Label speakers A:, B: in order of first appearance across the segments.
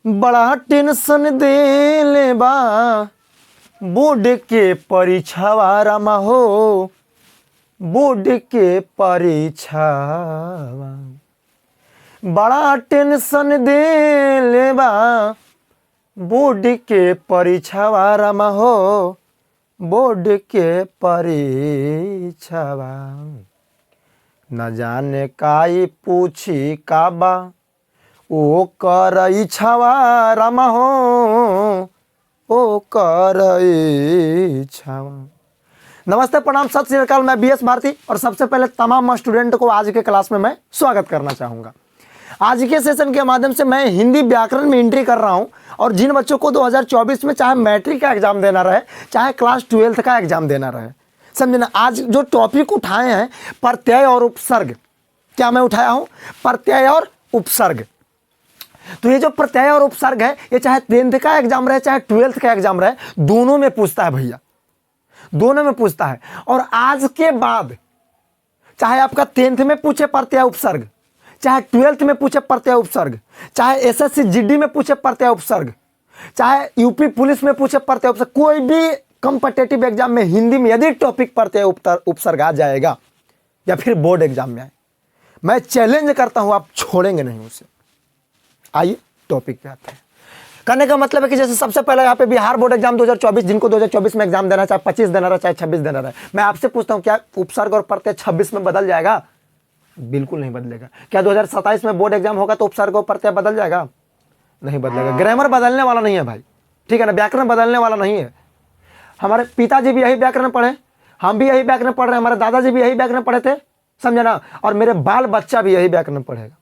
A: बड़ा टेंशन देले बा बोर्ड के परीक्षावा रामा हो, बोर्ड के परीक्षावा बड़ा टेंशन देले बा बोर्ड के परीक्षावा रामा हो, बोर्ड के परीक्षावा न जाने काई पूछी काबा ओ कर इच्छावा रामा हो, ओ कर इच्छावा। नमस्ते प्रणाम सत श्री अकाल, मैं बीएस भारती और सबसे पहले तमाम स्टूडेंट को आज के क्लास में मैं स्वागत करना चाहूँगा। आज के सेशन के माध्यम से मैं हिंदी व्याकरण में एंट्री कर रहा हूं और जिन बच्चों को 2024 में चाहे मैट्रिक का एग्जाम देना रहे चाहे क्लास 12th का एग्जाम देना रहे, समझे ना। आज जो टॉपिक उठाए हैं प्रत्यय और उपसर्ग, क्या मैं उठाया हूं? प्रत्यय और उपसर्ग। तो ये जो प्रत्यय और उपसर्ग है ये चाहे 10th का एग्जाम रहे चाहे 12th का एग्जाम रहे, दोनों में पूछता है भैया, दोनों में पूछता है। और आज के बाद चाहे आपका 10th में पूछे प्रत्यय उपसर्ग, चाहे 12th में पूछे प्रत्यय उपसर्ग, चाहे एसएससी जीडी में पूछे प्रत्यय उपसर्ग, चाहे यूपी पुलिस में पूछे प्रत्यय उपसर्ग, कोई भी कॉम्पिटिटिव एग्जाम में हिंदी में यदि टॉपिक प्रत्यय उपसर्ग आ जाएगा या फिर बोर्ड एग्जाम में आए, मैं चैलेंज करता हूं आप छोड़ेंगे नहीं उसे। आइए टॉपिक पे आते हैं। करने का मतलब है कि जैसे सबसे पहले यहाँ पे बिहार बोर्ड एग्जाम 2024, जिनको 2024 में एग्जाम देना, चाहे 25 देना रहा चाहे 26 देना रहा, मैं आपसे पूछता हूँ क्या उपसर्ग और प्रत्यय 26 में बदल जाएगा? बिल्कुल नहीं बदलेगा। क्या 2027 में बोर्ड एग्जाम होगा तो उपसर्ग और प्रत्यय बदल जाएगा? नहीं बदलेगा। ग्रामर बदलने वाला नहीं है भाई, ठीक है ना, व्याकरण बदलने वाला नहीं है। हमारे पिताजी भी यही व्याकरण पढ़े, हम भी यही व्याकरण पढ़ रहे हैं, हमारे दादाजी भी यही व्याकरण पढ़े थे, समझे ना, और मेरे बाल बच्चा भी यही व्याकरण पढ़ेगा।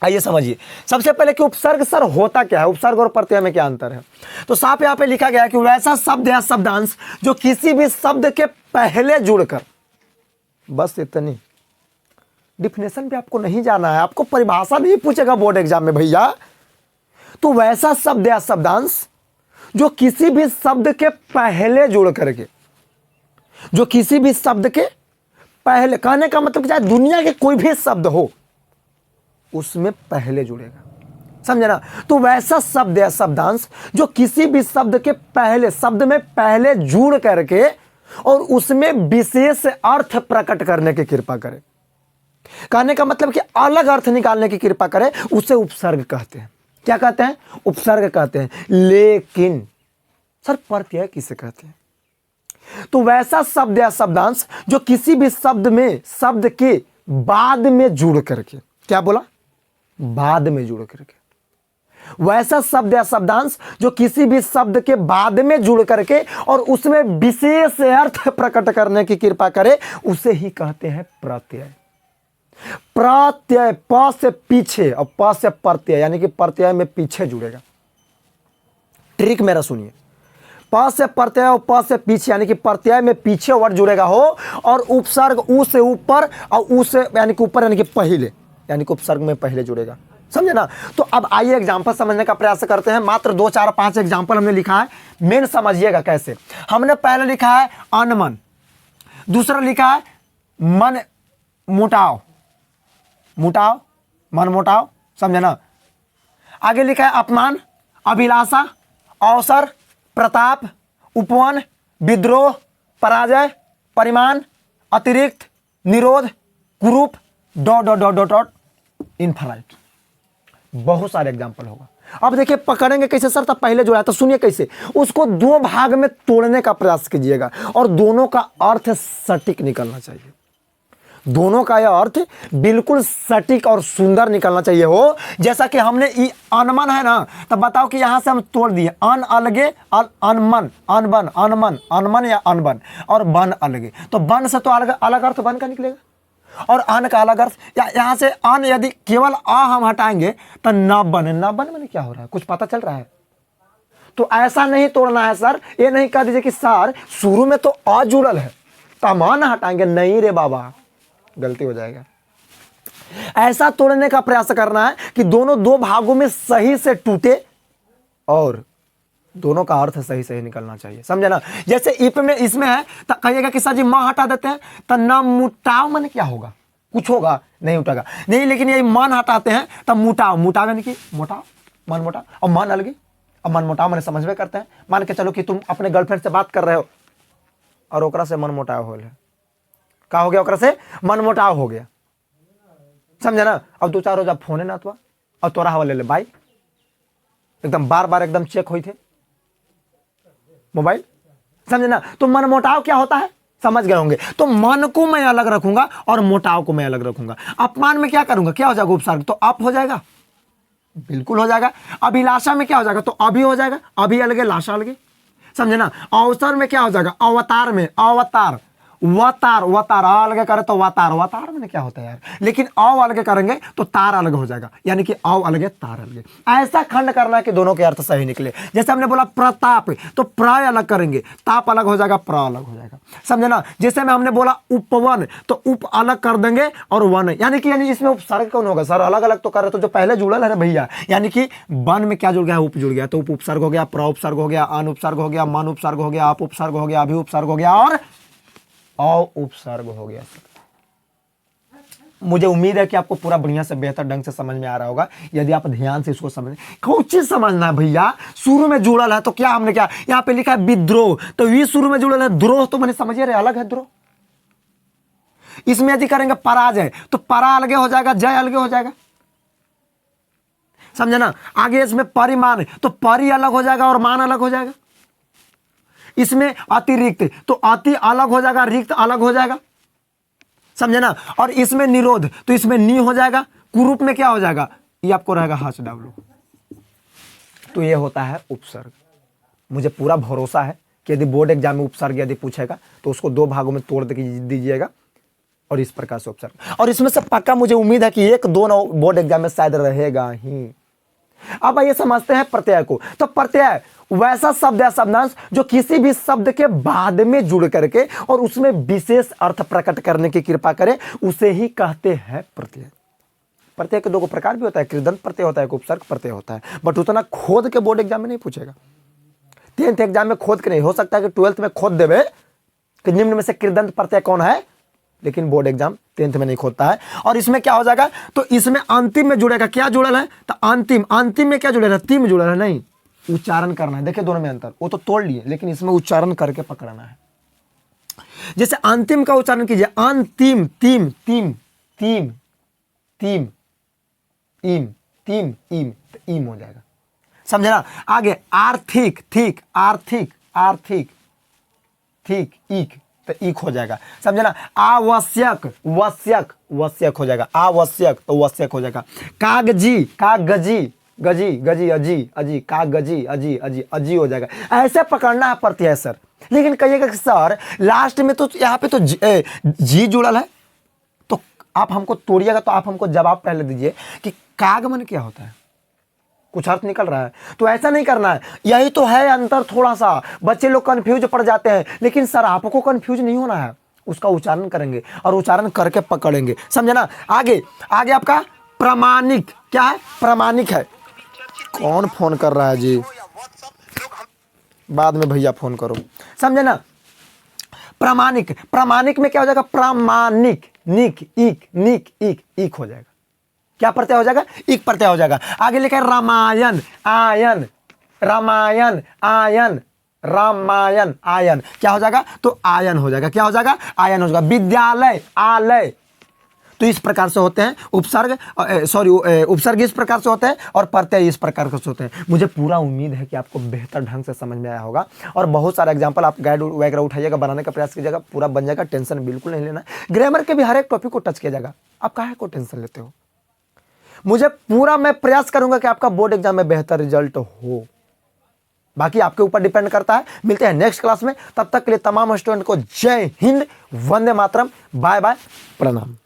A: आइए समझिए सबसे पहले कि उपसर्ग सर होता क्या है, उपसर्ग और प्रत्यय में क्या अंतर है। तो साफ यहाँ पे लिखा गया है कि वैसा शब्द या शब्दांश जो किसी भी शब्द के पहले जुड़कर, बस इतनी डिफिनेशन पे आपको नहीं जाना है, आपको परिभाषा नहीं पूछेगा बोर्ड एग्जाम में भैया। तो वैसा शब्द या शब्दांश जो किसी भी शब्द के पहले जुड़ करके, जो किसी भी शब्द के पहले, कहने का मतलब चाहे दुनिया के कोई भी शब्द हो उसमें पहले जुड़ेगा, समझे ना। तो वैसा शब्द या शब्दांश जो किसी भी शब्द के पहले, शब्द में पहले जुड़ करके और उसमें विशेष अर्थ प्रकट करने की कृपा करे, कहने का मतलब कि अलग अर्थ निकालने की कृपा करे, उसे उपसर्ग कहते हैं। क्या कहते हैं? उपसर्ग कहते हैं। लेकिन सर प्रत्यय किसे कहते हैं? तो वैसा शब्द या शब्दांश जो किसी भी शब्द में, शब्द के बाद में जुड़ करके, क्या बोला? बाद में जुड़ करके, वैसा शब्द या शब्दांश जो किसी भी शब्द के बाद में जुड़ करके और उसमें विशेष अर्थ प्रकट करने की कृपा करे, उसे ही कहते हैं प्रत्यय। प्रत्यय प से पीछे और प से प्रत्यय, यानी कि प्रत्यय में पीछे जुड़ेगा। ट्रिक मेरा सुनिए, प से प्रत्यय और प से पीछे, यानी कि प्रत्यय में पीछे वर्ड जुड़ेगा हो, और उपसर्ग उ से ऊपर और उ से यानी कि ऊपर यानी कि पहले, यानी कि उपसर्ग में पहले जुड़ेगा, समझे ना। तो अब आइए एग्जांपल समझने का प्रयास करते हैं। मात्र 2 4 5 एग्जांपल हमने लिखा है, मेन समझिएगा कैसे। हमने पहले लिखा है अनमन, दूसरा लिखा है मन मुटाव, मुटाव मन मुटाव, समझे ना। आगे लिखा है अपमान, अभिलाषा, अवसर, प्रताप, उपवन, विद्रोह, पराजय, परिमाण, अतिरिक्त, निरोध, कुरूप, dot dot dot dot dot infinite. बहुत सारे एग्जांपल होगा। अब देखिए पकड़ेंगे कैसे सर? तब पहले जोड़ा, तो सुनिए कैसे। उसको 2 भाग में तोड़ने का प्रयास कीजिएगा और दोनों का अर्थ सटीक निकलना चाहिए। दोनों का यह अर्थ बिल्कुल सटीक और सुंदर निकलना चाहिए हो। जैसा कि हमने अनमन है ना, तब बताओ कि यहां से हम तोड़ दिए अन अलगे, अनमन, अनबन, अनमन, अनमन या अनबन, और बन अलगे, तो बन से तो अलग अलग अर्थ बन का निकलेगा और अन का अलग अर्थ। या यहां से अन यदि केवल आ हम हटाएंगे तो न बन, न बन में क्या हो रहा है, कुछ पता चल रहा है? तो ऐसा नहीं तोड़ना है सर। ये नहीं कह दीजिए कि सर शुरू में तो अ जुड़ल है तमान हटाएंगे, नहीं रे बाबा, गलती हो जाएगा। ऐसा तोड़ने का प्रयास करना है कि दोनों 2 भागों में सही से टूटे और दोनों का अर्थ सही सही निकलना चाहिए, समझे ना। जैसे इप में इसमें है तो कहिएगा कि सर जी मां हटा देते हैं तो न मुटाव मन क्या होगा, कुछ होगा नहीं उठेगा नहीं, लेकिन ये मन हटाते हैं तब मुटाव, मुटाव यानी कि मोटाव, मनमुटाव। और मन अलग, अब मनमुटाव मैंने समझ में करते हैं। मान के चलो कि तुम अपने गर्लफ्रेंड से बात कर रहे हो और ओकरा से मनमुटाव हो गया, का हो गया, ओकरा से मनमुटाव हो गया, समझे ना। अब 2-4 रोज आप फोन ना तो और तोरा हवा ले ले बाई, एकदम बार बार एकदम चेक हुई थे मोबाइल, समझे ना। तो मनमुटाव क्या होता है समझ गए होंगे। तो मन को मैं अलग रखूंगा और मोटाव को मैं अलग रखूंगा। अपमान में क्या करूंगा, क्या हो जाएगा उपसर्ग, तो अप हो जाएगा, बिल्कुल हो जाएगा। अभिलाषा में क्या हो जाएगा, तो अभी हो जाएगा, अभी अलगे लाशा अलगे, समझे ना। अवसर में क्या हो जाएगा, अवतार में अवतार, वतार वतार अलग करे तो वतार, वतार में क्या होता है यार, लेकिन अव अलग करेंगे तो तार अलग हो जाएगा, यानी कि अव अलग तार अलग। ऐसा खंड करना है कि दोनों के अर्थ सही निकले। जैसे हमने बोला प्रताप, तो प्र अलग करेंगे, ताप अलग हो जाएगा, प्र अलग हो जाएगा, समझे ना। जैसे में हमने बोला उपवन, तो उप अलग कर देंगे और वन, यानी इसमें उपसर्ग कौन होगा सर, अलग अलग तो कर रहे, तो जो पहले जुड़ल है ना भैया, यानी कि वन में क्या जुड़ गया, उप जुड़ गया, तो उप उपसर्ग हो गया, प्र उपसर्ग हो गया, अन उपसर्ग हो गया, मन उपसर्ग हो गया, आप उपसर्ग हो गया, अभी उपसर्ग हो गया और उपसर्ग हो गया। मुझे उम्मीद है कि आपको पूरा बढ़िया से बेहतर ढंग से समझ में आ रहा होगा, यदि आप ध्यान से इसको समझें। कौन चीज समझना है भैया, शुरू में जुड़ल है तो क्या हमने क्या यहां पे लिखा है विद्रोह, तो वी शुरू में जुड़ल है, द्रोह तो मैंने समझिए रहे अलग है द्रोह। इसमें यदि करेंगे पराजय, तो परा अलगे हो जाएगा, जय अलगे हो जाएगा, समझे ना। आगे इसमें परिमाण, तो परि अलग हो जाएगा और मान अलग हो जाएगा। इसमें अतिरिक्त, तो अति अलग हो जाएगा, रिक्त अलग हो जाएगा, समझे ना। और इसमें निरोध, तो इसमें नी हो जाएगा, कुरूप में क्या हो जाएगा, ये आपको रहेगा हाच डब्लू। तो ये होता है उपसर्ग। मुझे पूरा भरोसा है कि यदि बोर्ड एग्जाम में उपसर्ग यदि पूछेगा तो उसको 2 भागों में तोड़ दीजिएगा और इस प्रकार से उपसर्ग। और इसमें से पक्का मुझे उम्मीद है कि 1-2 बोर्ड एग्जाम में शायद रहेगा ही। अब आइए समझते हैं प्रत्यय को। तो प्रत्यय वैसा शब्द या शब्दांश जो किसी भी शब्द के बाद में जुड़ करके और उसमें विशेष अर्थ प्रकट करने की कृपा करे, उसे ही कहते हैं प्रत्यय। प्रत्यय के 2 प्रकार भी होता है, कृदंत प्रत्यय होता है, उपसर्ग प्रत्यय होता है, बट उतना खोद के बोर्ड एग्जाम में नहीं पूछेगा। 10th एग्जाम में खोद के नहीं, हो सकता है कि 12th में खोद देवे कि निम्न में से कृदंत प्रत्यय कौन है, लेकिन बोर्ड एग्जाम 10th में नहीं खोदता है। और इसमें क्या हो जाएगा, तो इसमें अंतिम में जुड़ेगा, क्या जुड़ल है, तो अंतिम में क्या जुड़ेगा, तीन जुड़ल है, नहीं उच्चारण करना है। देखिए दोनों में अंतर, वो तो तोड़ लिए, लेकिन इसमें उच्चारण करके पकड़ना है। जैसे अंतिम का उच्चारण कीजिए, अंतिम, तीम तीम तीम तीम इम तीम इम, तो इम हो जाएगा, समझे ना। आगे आर्थिक, ठीक आर्थिक, आर्थिक ठीक ईक, तो ईक हो जाएगा, समझे ना। आवश्यक, वश्यक, वश्यक हो जाएगा, आवश्यक तो वश्यक हो जाएगा। कागजी, कागजी, गजी गजी अजी अजी, कागजी अजी अजी, अजी हो जाएगा। ऐसे पकड़ना है प्रत्यय सर। लेकिन कहिएगा कि सर लास्ट में तो यहाँ पे तो जी जुड़ल है, तो आप हमको तोड़िएगा, तो आप हमको जवाब पहले दीजिए कि कागमन क्या होता है, कुछ अर्थ निकल रहा है। तो ऐसा नहीं करना है, यही तो है अंतर थोड़ा सा, बच्चे लोग कंफ्यूज पड़ जाते हैं। लेकिन सर आपको कंफ्यूज नहीं होना है, उसका उच्चारण करेंगे और उच्चारण करके पकड़ेंगे, समझे ना। आगे आगे आपका प्रामाणिक, क्या है, प्रामाणिक है। कौन फोन कर रहा है जी, बाद में भैया फोन करो, समझे ना। प्रामाणिक, प्रामाणिक में क्या हो जाएगा, प्रामाणिक, निक इक, निक इक, इक हो जाएगा। क्या प्रत्यय हो जाएगा, इक प्रत्यय हो जाएगा। आगे लिखा है रामायण, आयन, रामायण आयन, रामायण आयन, क्या हो जाएगा, तो आयन हो जाएगा, क्या हो जाएगा, आयन हो जाएगा। विद्यालय, आलय, तो इस प्रकार से होते हैं उपसर्ग, उपसर्ग इस प्रकार से होते हैं और प्रत्यय इस प्रकार से होते हैं। मुझे पूरा उम्मीद है कि आपको बेहतर ढंग से समझ में आया होगा और बहुत सारा एग्जांपल आप गाइड वगैरह उठाइएगा, बनाने का प्रयास कीजिएगा, पूरा बन जाएगा, टेंशन बिल्कुल नहीं लेना। ग्रामर के भी हर एक टॉपिक को टच किया जाएगा, आप काहे को टेंशन लेते हो। मुझे पूरा मैं प्रयास करूंगा कि आपका बोर्ड एग्जाम में बेहतर रिजल्ट हो, बाकी आपके ऊपर डिपेंड करता है। मिलते हैं नेक्स्ट क्लास में, तब तक के लिए तमाम स्टूडेंट को जय हिंद, वंदे मातरम, बाय बाय, प्रणाम।